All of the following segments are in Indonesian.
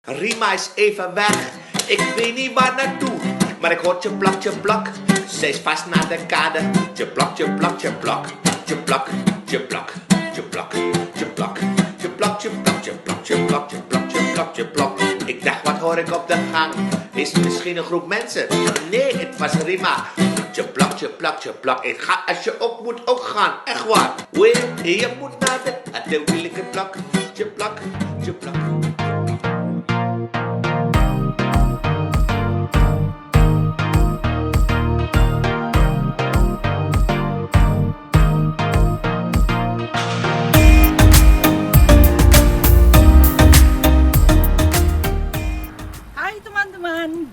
Rima is even weg, ik weet niet waar naartoe. Maar ik hoor tjeplak, tjeplak, ze is vast naar de kade. Tjeplak, tjeplak, tjeplak, tjeplak, tjeplak, tjeplak, tjeplak, tjeplak, tjeplak, tjeplak, tjeplak, tjeplak, tjeplak, tjeplak. Ik dacht, wat hoor ik op de gang? Is het misschien een groep mensen? Nee, het was Rima. Tjeplak, tjeplak, tjeplak. Ik ga als je op moet ook gaan, echt waar. Wee, je moet naar de wielijke plak. Tjeplak, tjeplak.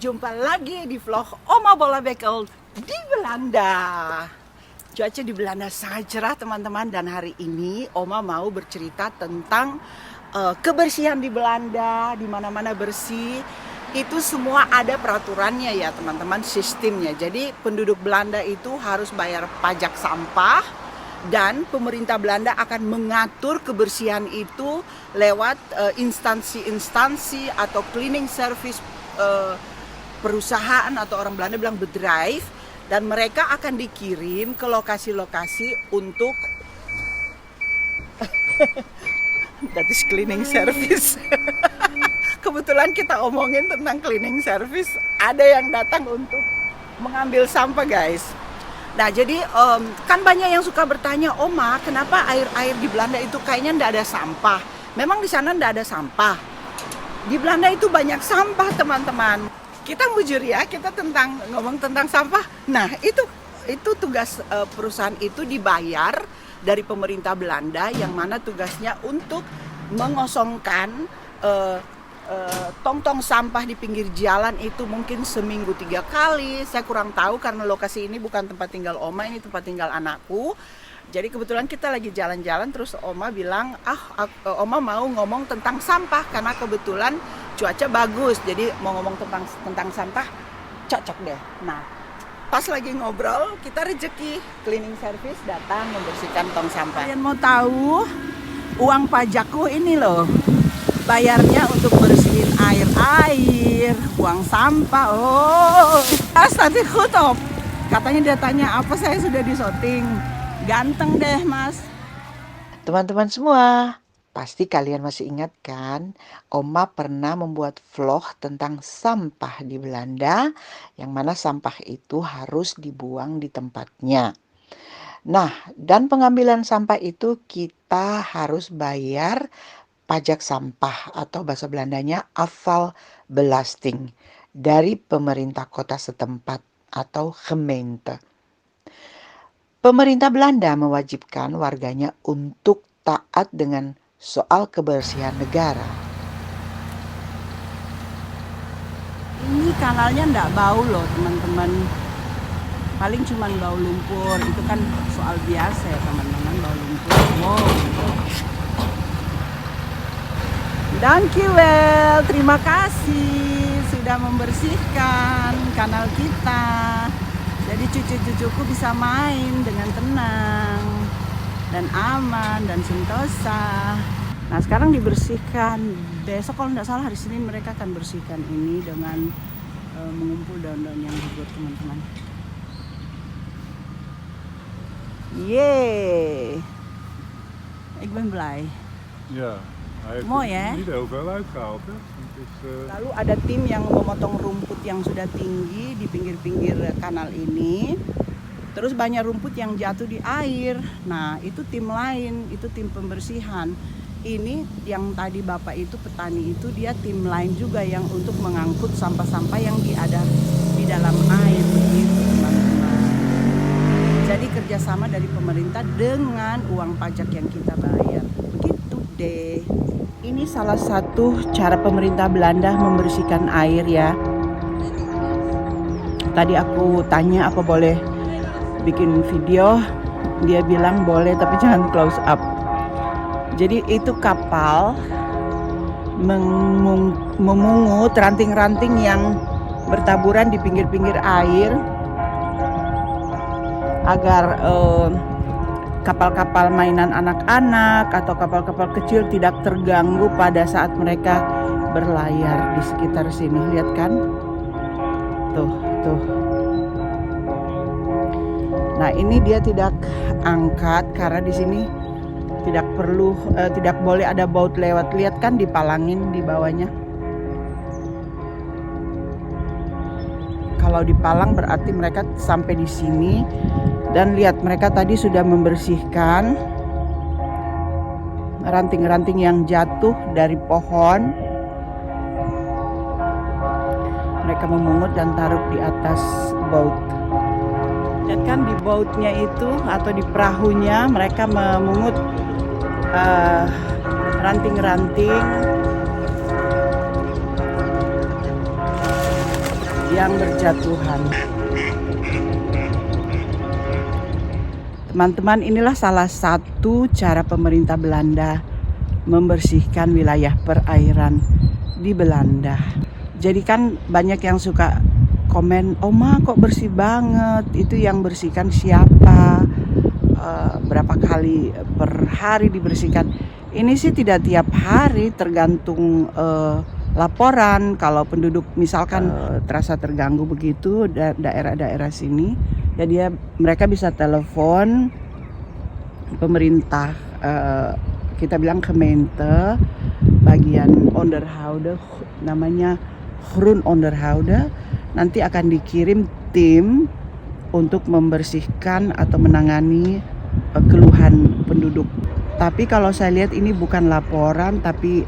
Jumpa lagi di vlog Oma Bola Bekel di Belanda. Cuaca di Belanda sangat cerah teman-teman, dan hari ini Oma mau bercerita tentang kebersihan di Belanda. Di mana-mana bersih, itu semua ada peraturannya ya teman-teman, sistemnya. Jadi penduduk Belanda itu harus bayar pajak sampah, dan pemerintah Belanda akan mengatur kebersihan itu lewat instansi-instansi atau cleaning service perusahaan, atau orang Belanda bilang bedrijf, dan mereka akan dikirim ke lokasi-lokasi untuk that is cleaning service. Kebetulan kita omongin tentang cleaning service, ada yang datang untuk mengambil sampah guys. Nah jadi kan banyak yang suka bertanya, Oma kenapa air-air di Belanda itu kayaknya ndak ada sampah. Memang di sana ndak ada sampah. Di Belanda itu banyak sampah teman-teman. Kita mujur ya, kita ngomong tentang sampah. Nah itu tugas perusahaan itu dibayar dari pemerintah Belanda, yang mana tugasnya untuk mengosongkan tong-tong sampah di pinggir jalan itu mungkin seminggu 3 kali. Saya kurang tahu karena lokasi ini bukan tempat tinggal Oma, ini tempat tinggal anakku. Jadi kebetulan kita lagi jalan-jalan, terus Oma bilang, Oma mau ngomong tentang sampah karena kebetulan cuaca bagus. Jadi mau ngomong tentang sampah cocok deh. Nah, pas lagi ngobrol, kita rezeki cleaning service datang membersihkan tong sampah. Kalian mau tahu uang pajakku ini loh, bayarnya untuk bersihin air, buang sampah. Oh, tadi kutop. Katanya dia tanya apa, saya sudah disoting. Ganteng deh mas. Teman-teman semua, pasti kalian masih ingat kan, Oma pernah membuat vlog tentang sampah di Belanda, yang mana sampah itu harus dibuang di tempatnya. Nah, dan pengambilan sampah itu kita harus bayar pajak sampah, atau bahasa Belandanya afvalbelasting, dari pemerintah kota setempat atau gemeente. Pemerintah Belanda mewajibkan warganya untuk taat dengan soal kebersihan negara. Ini kanalnya enggak bau loh teman-teman. Paling cuman bau lumpur. Itu kan soal biasa ya teman-teman, bau lumpur. Wow. Dankjewel, terima kasih sudah membersihkan kanal kita. Jadi cucu-cucuku bisa main dengan tenang dan aman dan sentosa. Nah sekarang dibersihkan. Besok kalau tidak salah hari Senin mereka akan bersihkan ini dengan mengumpul daun-daun yang gugur teman-teman. Yeay, ik ben blij. Ja, hij heeft Mooi, hè? er niet heel veel uitgehaald. Hè? Het is, Lalu ada tim yang memotong rumput yang sudah tinggi di pinggir-pinggir kanal ini. Terus banyak rumput yang jatuh di air. Nah itu tim lain, itu tim pembersihan. Ini yang tadi bapak itu petani itu, dia tim lain juga yang untuk mengangkut sampah-sampah yang ada di dalam air begitu teman-teman. Jadi kerjasama dari pemerintah dengan uang pajak yang kita bayar. Begitu deh. Ini salah satu cara pemerintah Belanda membersihkan air ya. Tadi aku tanya apa boleh bikin video, dia bilang boleh tapi jangan close up. Jadi itu kapal memungut ranting-ranting yang bertaburan di pinggir-pinggir air agar kapal-kapal mainan anak-anak atau kapal-kapal kecil tidak terganggu pada saat mereka berlayar di sekitar sini. Lihat kan? Tuh. Nah, ini dia tidak angkat karena di sini tidak boleh ada baut lewat. Lihat kan dipalangin di bawahnya. Kalau dipalang berarti mereka sampai di sini. Dan lihat, mereka tadi sudah membersihkan ranting-ranting yang jatuh dari pohon. Mereka memungut dan taruh di atas baut. Lihat kan di bautnya itu atau di perahunya mereka memungut ranting-ranting yang berjatuhan. Teman-teman, inilah salah satu cara pemerintah Belanda membersihkan wilayah perairan di Belanda. Jadi kan banyak yang suka komen, "Oma kok bersih banget, itu yang bersihkan siapa? Berapa kali per hari dibersihkan?" Ini sih tidak tiap hari, tergantung laporan. Kalau penduduk misalkan terasa terganggu begitu daerah-daerah sini, ya mereka bisa telepon pemerintah, kita bilang gemeente bagian onderhouden, namanya Groen Onderhouden. Nanti akan dikirim tim untuk membersihkan atau menangani keluhan penduduk. Tapi kalau saya lihat ini bukan laporan, tapi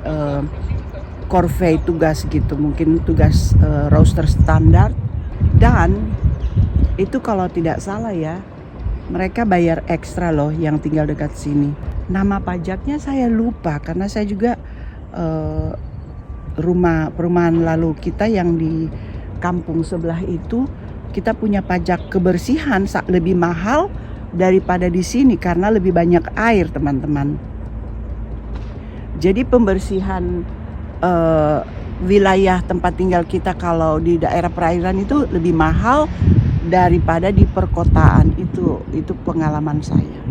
korvei tugas gitu, mungkin tugas roster standar. Dan itu kalau tidak salah ya, mereka bayar ekstra loh yang tinggal dekat sini. Nama pajaknya saya lupa karena saya juga perumahan lalu kita yang di kampung sebelah itu, kita punya pajak kebersihan lebih mahal daripada di sini karena lebih banyak air, teman-teman. Jadi pembersihan wilayah tempat tinggal kita kalau di daerah perairan itu lebih mahal daripada di perkotaan. Itu pengalaman saya.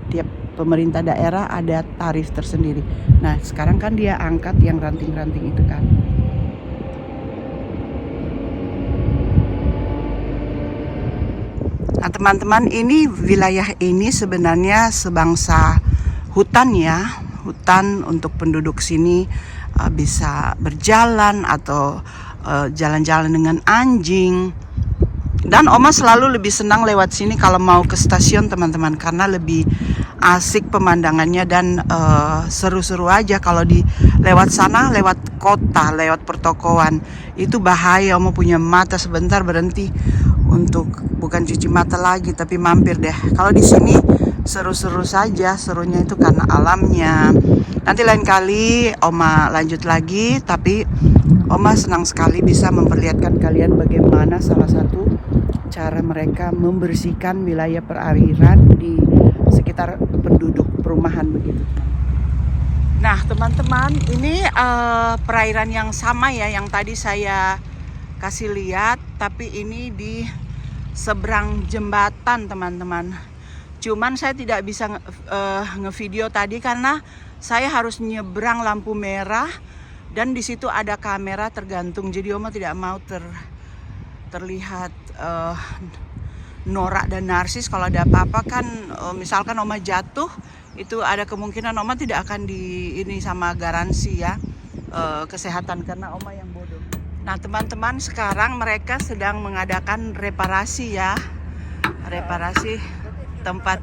Tiap pemerintah daerah ada tarif tersendiri. Nah, sekarang kan dia angkat yang ranting-ranting itu kan. Nah, teman-teman, ini wilayah ini sebenarnya sebangsa hutan ya. Hutan untuk penduduk sini bisa berjalan atau jalan-jalan dengan anjing. Dan Oma selalu lebih senang lewat sini kalau mau ke stasiun, teman-teman, karena lebih asik pemandangannya dan seru-seru aja. Kalau lewat sana, lewat kota, lewat pertokoan, itu bahaya. Oma punya mata sebentar berhenti untuk bukan cuci mata lagi, tapi mampir deh. Kalau di sini seru-seru saja, serunya itu karena alamnya. Nanti lain kali Oma lanjut lagi, tapi Oma senang sekali bisa memperlihatkan kalian bagaimana salah satu cara mereka membersihkan wilayah perairan di sekitar penduduk perumahan begitu. Nah, teman-teman, ini perairan yang sama ya yang tadi saya kasih lihat, tapi ini di seberang jembatan, teman-teman. Cuman saya tidak bisa ngevideo tadi karena saya harus nyebrang lampu merah dan di situ ada kamera tergantung. Jadi Oma tidak mau terlihat norak dan narsis. Kalau ada apa-apa kan, misalkan Oma jatuh, itu ada kemungkinan Oma tidak akan ini sama garansi ya kesehatan karena Oma yang bodoh. Nah, teman-teman, sekarang mereka sedang mengadakan reparasi ya, reparasi tempat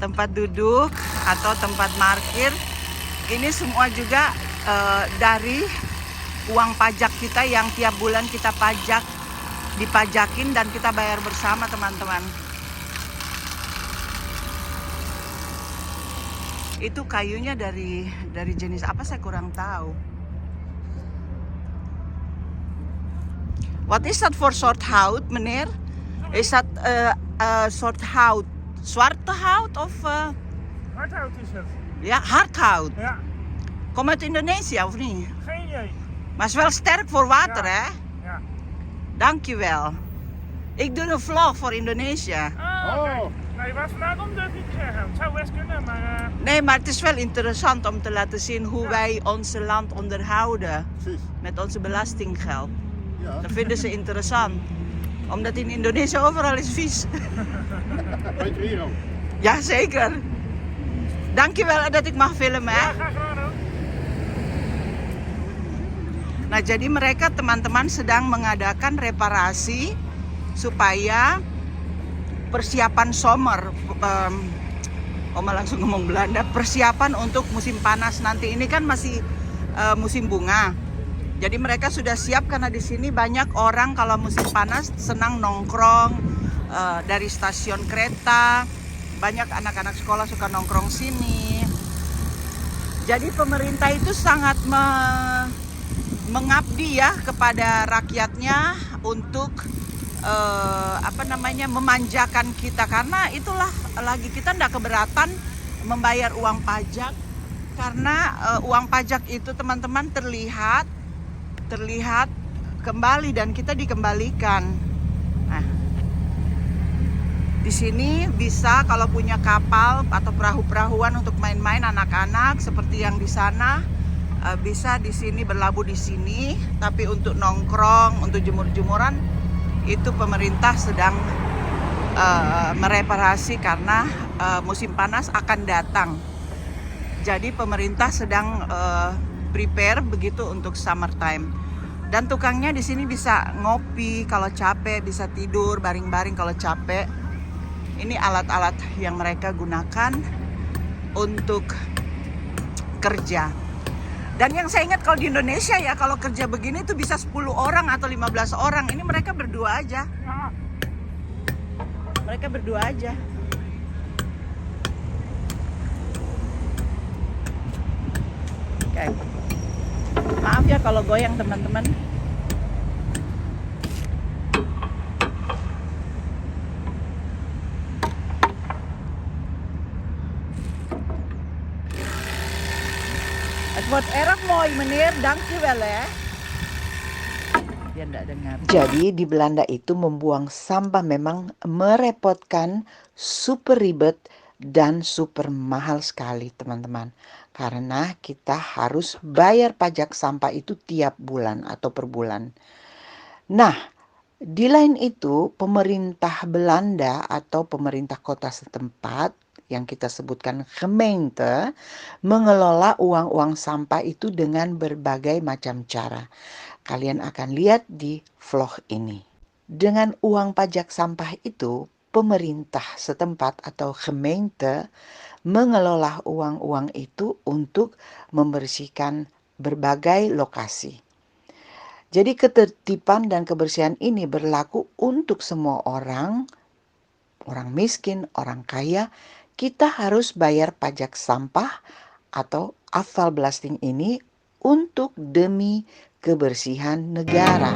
tempat duduk atau tempat parkir. Ini semua juga dari uang pajak kita yang tiap bulan kita dipajakin dan kita bayar bersama, teman-teman. Itu kayunya dari jenis apa saya kurang tahu. What is that for soort hout, meneer? Is that soort hout? Zwarte hout of? Hardhout is het. Ja, hardhout. Ja, Kom uit Indonesië of niet? geen idee. Maar is wel sterk voor water, Ja. hè? Ja. Dankjewel. Ik doe een vlog voor Indonesië. Oh, oké. Nou Nee, waarom durf ik niet te zeggen? Het zou best kunnen, maar... Nee, maar het is wel interessant om te laten zien hoe wij ons land onderhouden. Precies. Met onze belastinggeld. Ja. Dat vinden ze interessant. Omdat in Indonesië overal is vies. Weet je hier ook? Jazeker. Dankjewel dat ik mag filmen. Ja, graag gedaan hoor. Nah, jadi mereka teman-teman sedang mengadakan reparasi supaya persiapan summer, Oma langsung ngomong Belanda, persiapan untuk musim panas nanti. Ini kan masih musim bunga. Jadi mereka sudah siap karena di sini banyak orang kalau musim panas senang nongkrong dari stasiun kereta. Banyak anak-anak sekolah suka nongkrong sini. Jadi pemerintah itu sangat mengabdi ya kepada rakyatnya untuk memanjakan kita, karena itulah lagi kita tidak keberatan membayar uang pajak, karena uang pajak itu teman-teman terlihat kembali dan kita dikembalikan. Nah, di sini bisa kalau punya kapal atau perahu-perahuan untuk main-main anak-anak seperti yang di sana. Bisa di sini berlabuh di sini, tapi untuk nongkrong, untuk jemur-jemuran itu pemerintah sedang mereparasi karena musim panas akan datang. Jadi pemerintah sedang prepare begitu untuk summertime. Dan tukangnya di sini bisa ngopi kalau capek, bisa tidur baring-baring kalau capek. Ini alat-alat yang mereka gunakan untuk kerja. Dan yang saya ingat kalau di Indonesia ya, kalau kerja begini tuh bisa 10 orang atau 15 orang. Ini mereka berdua aja. Mereka berdua aja. Oke. Maaf ya kalau goyang teman-teman. Het wordt erg mooi meneer, dankjewel ya. Dia enggak dengar. Jadi di Belanda itu membuang sampah memang merepotkan, super ribet dan super mahal sekali teman-teman. Karena kita harus bayar pajak sampah itu tiap bulan atau per bulan. Nah, di lain itu pemerintah Belanda atau pemerintah kota setempat yang kita sebutkan gemeente mengelola uang-uang sampah itu dengan berbagai macam cara. Kalian akan lihat di vlog ini. Dengan uang pajak sampah itu, pemerintah setempat atau gemeente mengelola uang-uang itu untuk membersihkan berbagai lokasi. Jadi ketertiban dan kebersihan ini berlaku untuk semua orang miskin, orang kaya. Kita harus bayar pajak sampah atau afvalbelasting ini untuk demi kebersihan negara.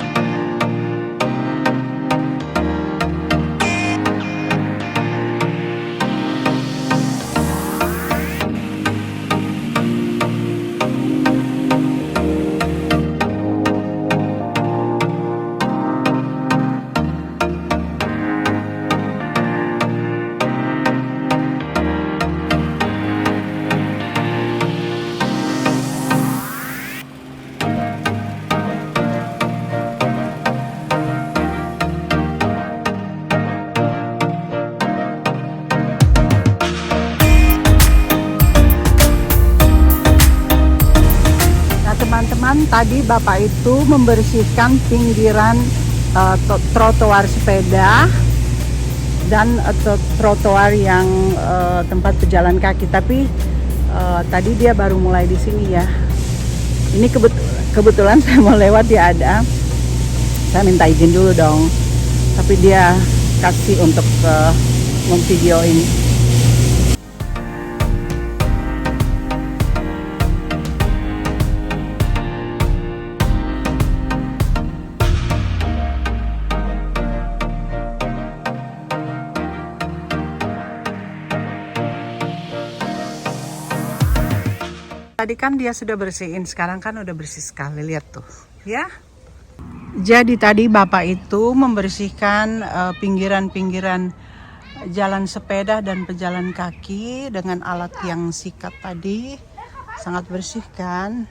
Tadi Bapak itu membersihkan pinggiran trotoar sepeda dan trotoar yang tempat pejalan kaki. Tapi tadi dia baru mulai di sini ya. Ini kebetulan saya mau lewat, dia ada. Saya minta izin dulu dong. Tapi dia kasih untuk memvideoin. Tadi kan dia sudah bersihin, sekarang kan udah bersih sekali, lihat tuh ya. Jadi tadi Bapak itu membersihkan pinggiran-pinggiran jalan sepeda dan pejalan kaki dengan alat yang sikat tadi. Sangat bersih kan?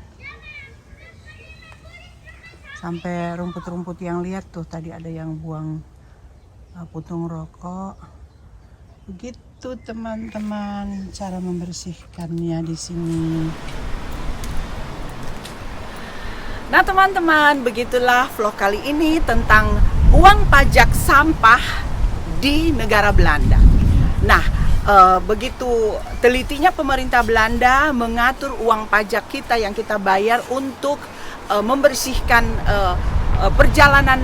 Sampai rumput-rumput yang liar tuh, tadi ada yang buang puntung rokok. Begitu teman-teman cara membersihkannya di sini. Nah teman-teman, begitulah vlog kali ini tentang uang pajak sampah di negara Belanda. Nah, begitu telitinya pemerintah Belanda mengatur uang pajak kita yang kita bayar untuk membersihkan perjalanan,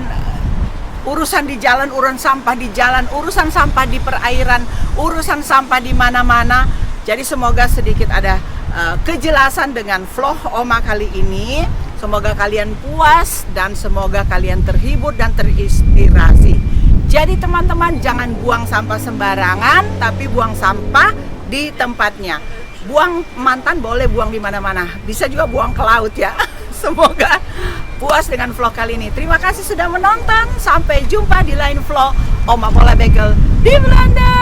urusan di jalan, urusan sampah di jalan, urusan sampah di perairan, urusan sampah di mana-mana. Jadi semoga sedikit ada kejelasan dengan vlog Oma kali ini. Semoga kalian puas dan semoga kalian terhibur dan terinspirasi. Jadi teman-teman, jangan buang sampah sembarangan, tapi buang sampah di tempatnya. Buang mantan boleh buang di mana-mana, bisa juga buang ke laut ya. Semoga puas dengan vlog kali ini. Terima kasih sudah menonton. Sampai jumpa di lain vlog Oma Pola Bagel di Belanda.